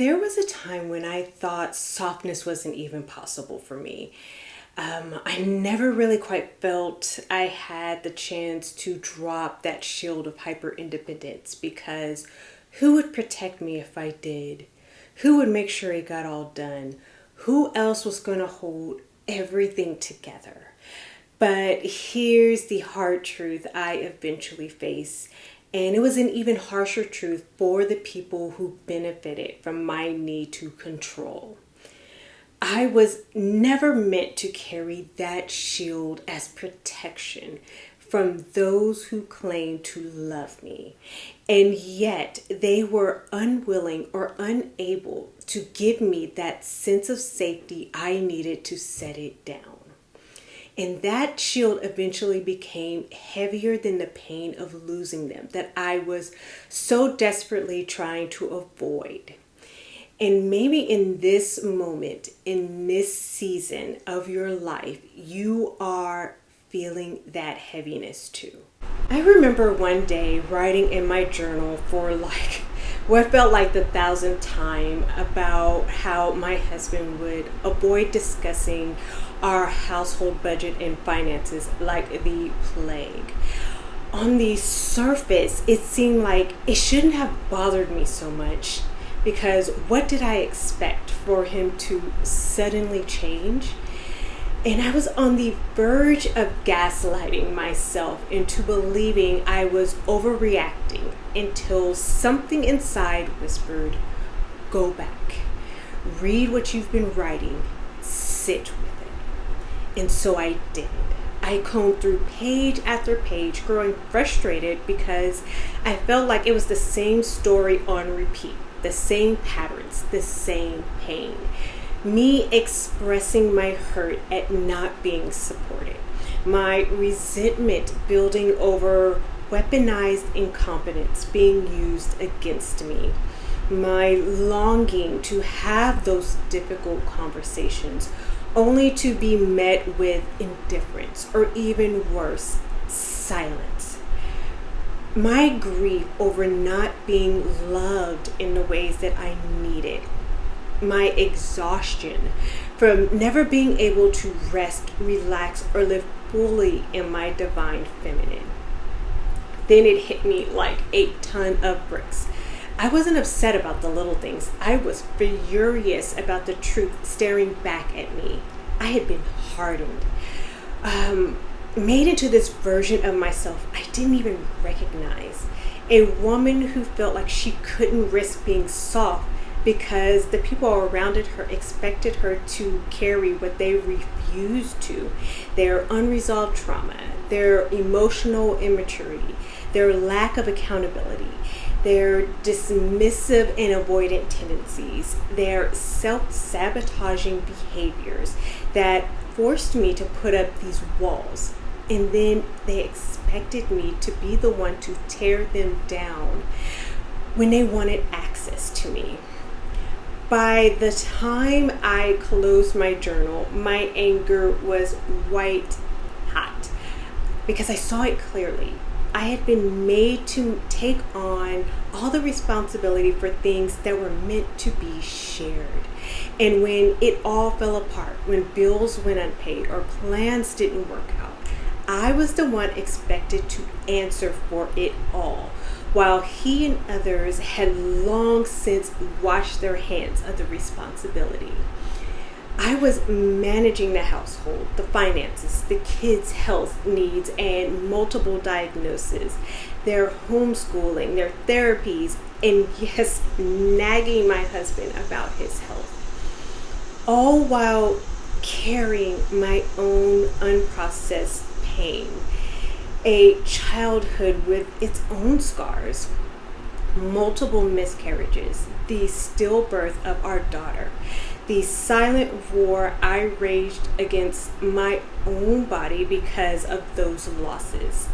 There was a time when I thought softness wasn't even possible for me. I never really quite felt I had the chance to drop that shield of hyper independence because who would protect me if I did? Who would make sure it got all done? Who else was going to hold everything together? But here's the hard truth I eventually faced. And it was an even harsher truth for the people who benefited from my need to control. I was never meant to carry that shield as protection from those who claimed to love me. And yet they were unwilling or unable to give me that sense of safety I needed to set it down. And that shield eventually became heavier than the pain of losing them that I was so desperately trying to avoid. And maybe in this moment, in this season of your life, you are feeling that heaviness too. I remember one day writing in my journal for what felt like the 1,000th time about how my husband would avoid discussing our household budget and finances like the plague. On the surface, it seemed like it shouldn't have bothered me so much because what did I expect for him to suddenly change? And I was on the verge of gaslighting myself into believing I was overreacting until something inside whispered, go back, read what you've been writing, sit with it. And so I did. I combed through page after page, growing frustrated because I felt like it was the same story on repeat, the same patterns, the same pain. Me expressing my hurt at not being supported, my resentment building over weaponized incompetence being used against me, my longing to have those difficult conversations only to be met with indifference or even worse, silence. My grief over not being loved in the ways that I needed. My exhaustion from never being able to rest, relax, or live fully in my divine feminine. Then it hit me like a ton of bricks. I wasn't upset about the little things. I was furious about the truth staring back at me. I had been hardened, made into this version of myself I didn't even recognize. A woman who felt like she couldn't risk being soft because the people around her expected her to carry what they refused to, their unresolved trauma, their emotional immaturity, their lack of accountability, their dismissive and avoidant tendencies, their self-sabotaging behaviors that forced me to put up these walls. And then they expected me to be the one to tear them down when they wanted access to me. By the time I closed my journal, my anger was white hot because I saw it clearly. I had been made to take on all the responsibility for things that were meant to be shared. And when it all fell apart, when bills went unpaid or plans didn't work out, I was the one expected to answer for it all, while he and others had long since washed their hands of the responsibility. I was managing the household, the finances, the kids' health needs, and multiple diagnoses, their homeschooling, their therapies, and yes, nagging my husband about his health. All while carrying my own unprocessed pain, a childhood with its own scars, multiple miscarriages, the stillbirth of our daughter, the silent war I waged against my own body because of those losses,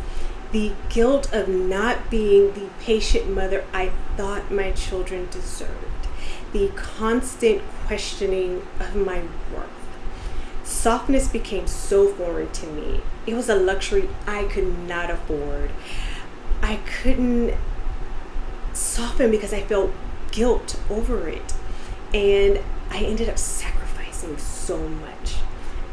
the guilt of not being the patient mother I thought my children deserved, the constant questioning of my worth. Softness became so foreign to me. It was a luxury I could not afford. I couldn't soften because I felt guilt over it. and I ended up sacrificing so much.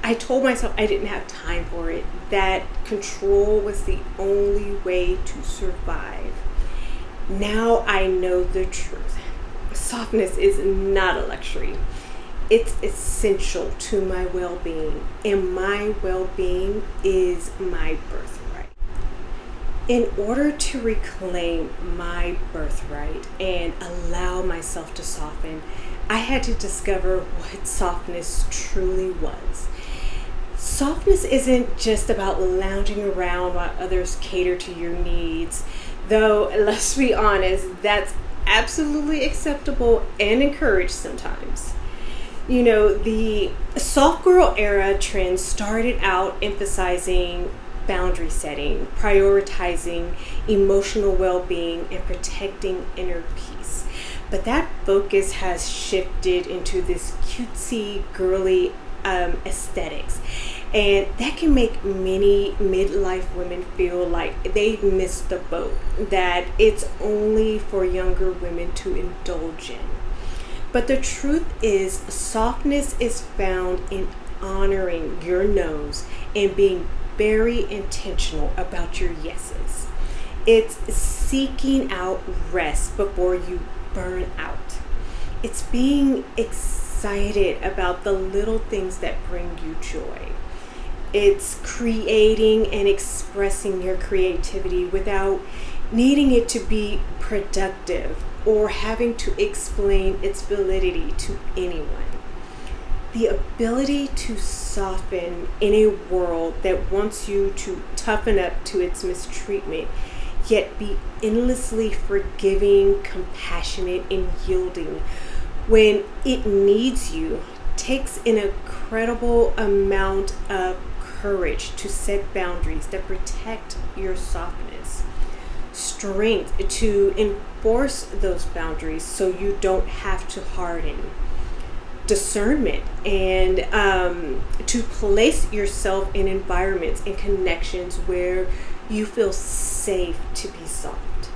I told myself I didn't have time for it, that control was the only way to survive. Now I know the truth. Softness is not a luxury. It's essential to my well-being, and my well-being is my birthright. In order to reclaim my birthright and allow myself to soften, I had to discover what softness truly was. Softness isn't just about lounging around while others cater to your needs, though let's be honest, that's absolutely acceptable and encouraged sometimes. You know, the soft girl era trend started out emphasizing boundary setting, prioritizing emotional well-being, and protecting inner peace. But that focus has shifted into this cutesy, girly aesthetics. And that can make many midlife women feel like they've missed the boat, that it's only for younger women to indulge in. But the truth is, softness is found in honoring your no's and being very intentional about your yeses. It's seeking out rest before you burn out. It's being excited about the little things that bring you joy. It's creating and expressing your creativity without needing it to be productive or having to explain its validity to anyone. The ability to soften in a world that wants you to toughen up to its mistreatment, yet be endlessly forgiving, compassionate, and yielding when it needs you, takes an incredible amount of courage to set boundaries that protect your softness, strength to enforce those boundaries so you don't have to harden, discernment, and to place yourself in environments and connections where you feel safe to be soft,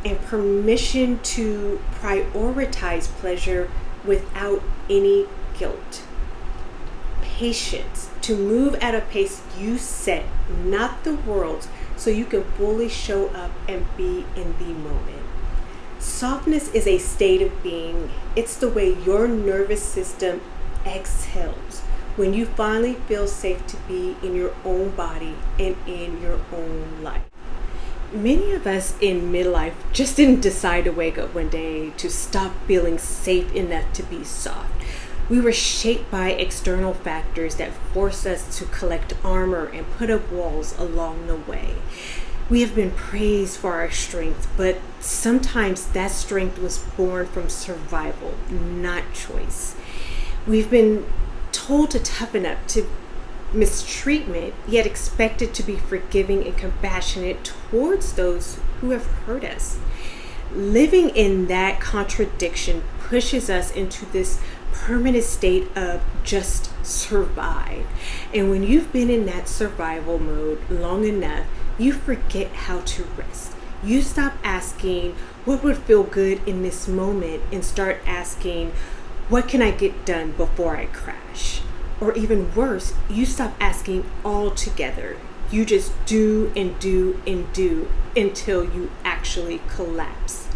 and permission to prioritize pleasure without any guilt. Patience to move at a pace you set, not the world's, so you can fully show up and be in the moment. Softness is a state of being. It's the way your nervous system exhales when you finally feel safe to be in your own body and in your own life. Many of us in midlife just didn't decide to wake up one day to stop feeling safe enough to be soft. We were shaped by external factors that forced us to collect armor and put up walls along the way. We have been praised for our strength, but sometimes that strength was born from survival, not choice. We've been told to toughen up to mistreatment, yet expected to be forgiving and compassionate towards those who have hurt us. Living in that contradiction pushes us into this permanent state of just survive. And when you've been in that survival mode long enough, you forget how to rest. You stop asking what would feel good in this moment and start asking, what can I get done before I crash? Or even worse, you stop asking altogether. You just do and do and do until you actually collapse.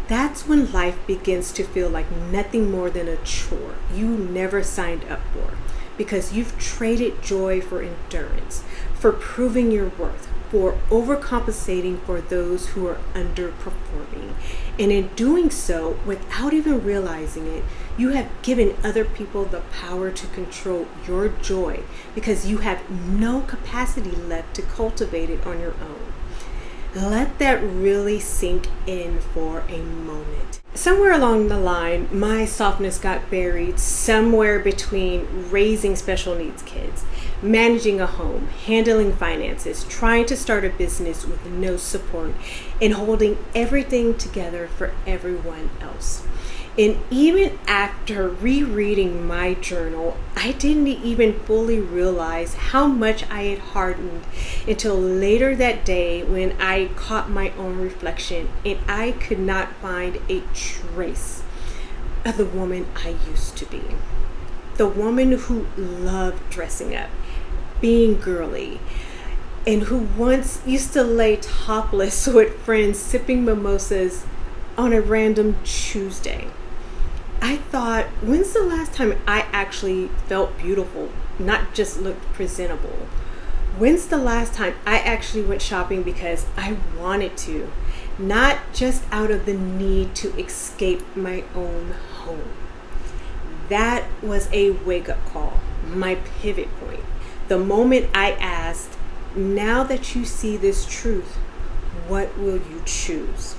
That's when life begins to feel like nothing more than a chore you never signed up for, because you've traded joy for endurance, for proving your worth, for overcompensating for those who are underperforming. And in doing so, without even realizing it, you have given other people the power to control your joy because you have no capacity left to cultivate it on your own. Let that really sink in for a moment. Somewhere along the line, my softness got buried somewhere between raising special needs kids, managing a home, handling finances, trying to start a business with no support, and holding everything together for everyone else. And even after rereading my journal, I didn't even fully realize how much I had hardened until later that day when I caught my own reflection and I could not find a trace of the woman I used to be. The woman who loved dressing up, being girly, and who once used to lay topless with friends sipping mimosas on a random Tuesday. I thought, when's the last time I actually felt beautiful, not just looked presentable? When's the last time I actually went shopping because I wanted to, not just out of the need to escape my own home? That was a wake-up call, my pivot point. The moment I asked, now that you see this truth, what will you choose?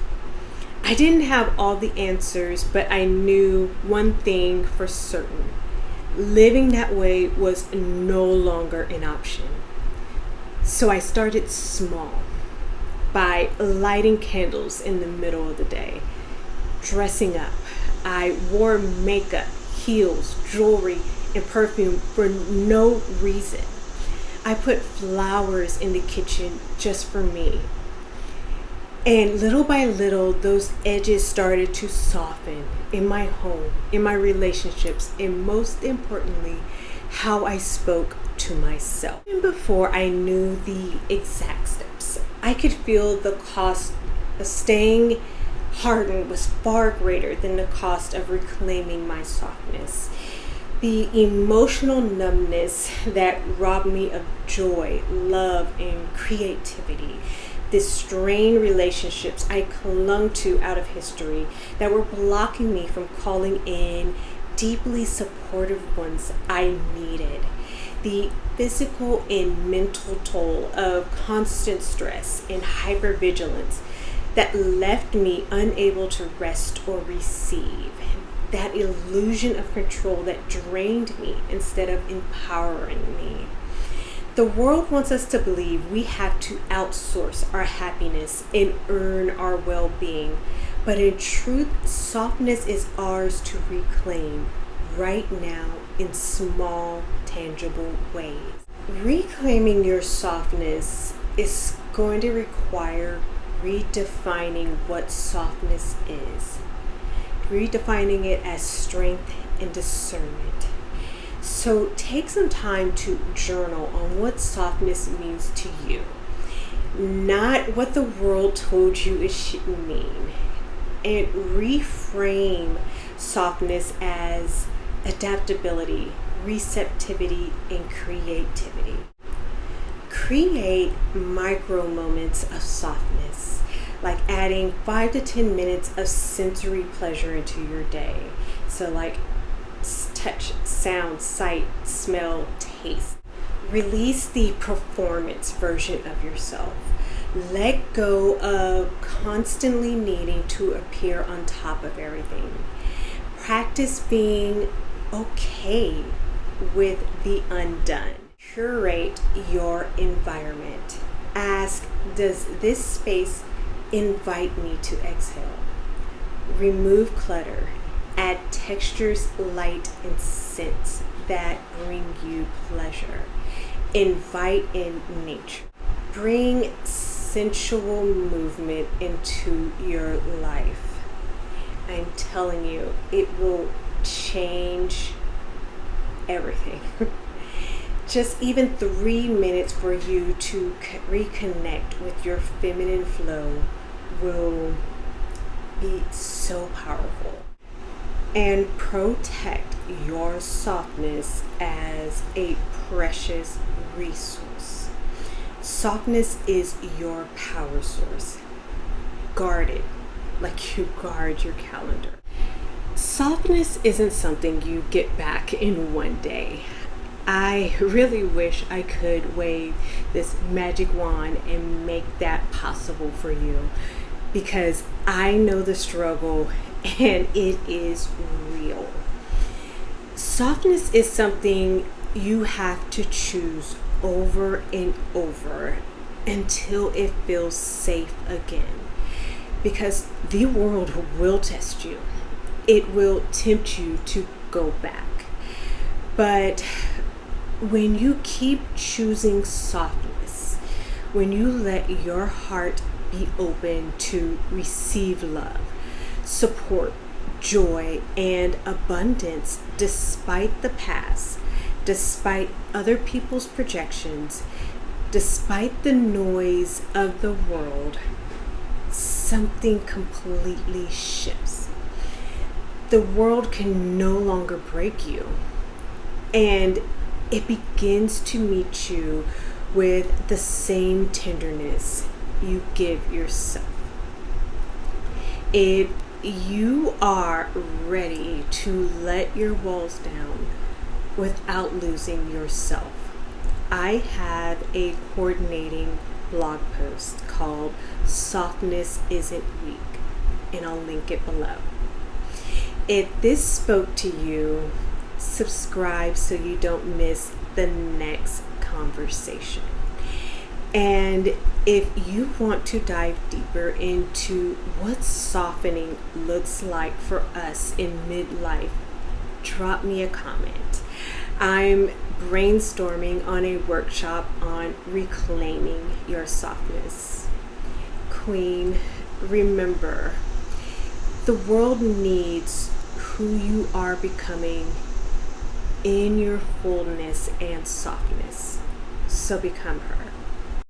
I didn't have all the answers, but I knew one thing for certain. Living that way was no longer an option. So I started small by lighting candles in the middle of the day, dressing up. I wore makeup, heels, jewelry, and perfume for no reason. I put flowers in the kitchen just for me. And little by little, those edges started to soften in my home, in my relationships, and most importantly, how I spoke to myself. And before I knew the exact steps, I could feel the cost of staying hardened was far greater than the cost of reclaiming my softness. The emotional numbness that robbed me of joy, love, and creativity. The strained relationships I clung to out of history that were blocking me from calling in deeply supportive ones I needed. The physical and mental toll of constant stress and hypervigilance that left me unable to rest or receive. That illusion of control that drained me instead of empowering me. The world wants us to believe we have to outsource our happiness and earn our well-being. But in truth, softness is ours to reclaim right now in small, tangible ways. Reclaiming your softness is going to require redefining what softness is. Redefining it as strength and discernment. So take some time to journal on what softness means to you, not what the world told you it should mean, and reframe softness as adaptability, receptivity, and creativity. Create micro moments of softness, like adding 5 to 10 minutes of sensory pleasure into your day. So like touch, sound, sight, smell, taste. Release the performance version of yourself. Let go of constantly needing to appear on top of everything. Practice being okay with the undone. Curate your environment. Ask, does this space invite me to exhale? Remove clutter. Add textures, light, and scents that bring you pleasure. Invite in nature. Bring sensual movement into your life. I'm telling you, it will change everything. Just even 3 minutes for you to reconnect with your feminine flow will be so powerful. And protect your softness as a precious resource. Softness is your power source. Guard it like you guard your calendar. Softness isn't something you get back in one day. I really wish I could wave this magic wand and make that possible for you, because I know the struggle and it is real. Softness is something you have to choose over and over until it feels safe again, because the world will test you. It will tempt you to go back. But when you keep choosing softness, when you let your heart be open to receive love, support, joy, and abundance despite the past, despite other people's projections, despite the noise of the world, something completely shifts. The world can no longer break you, and it begins to meet you with the same tenderness you give yourself. If you are ready to let your walls down without losing yourself, I have a coordinating blog post called Softness Isn't Weak, and I'll link it below. If this spoke to you, subscribe so you don't miss the next conversation. And if you want to dive deeper into what softening looks like for us in midlife, drop me a comment. I'm brainstorming on a workshop on reclaiming your softness. Queen, remember, the world needs who you are becoming in your fullness and softness. So become her.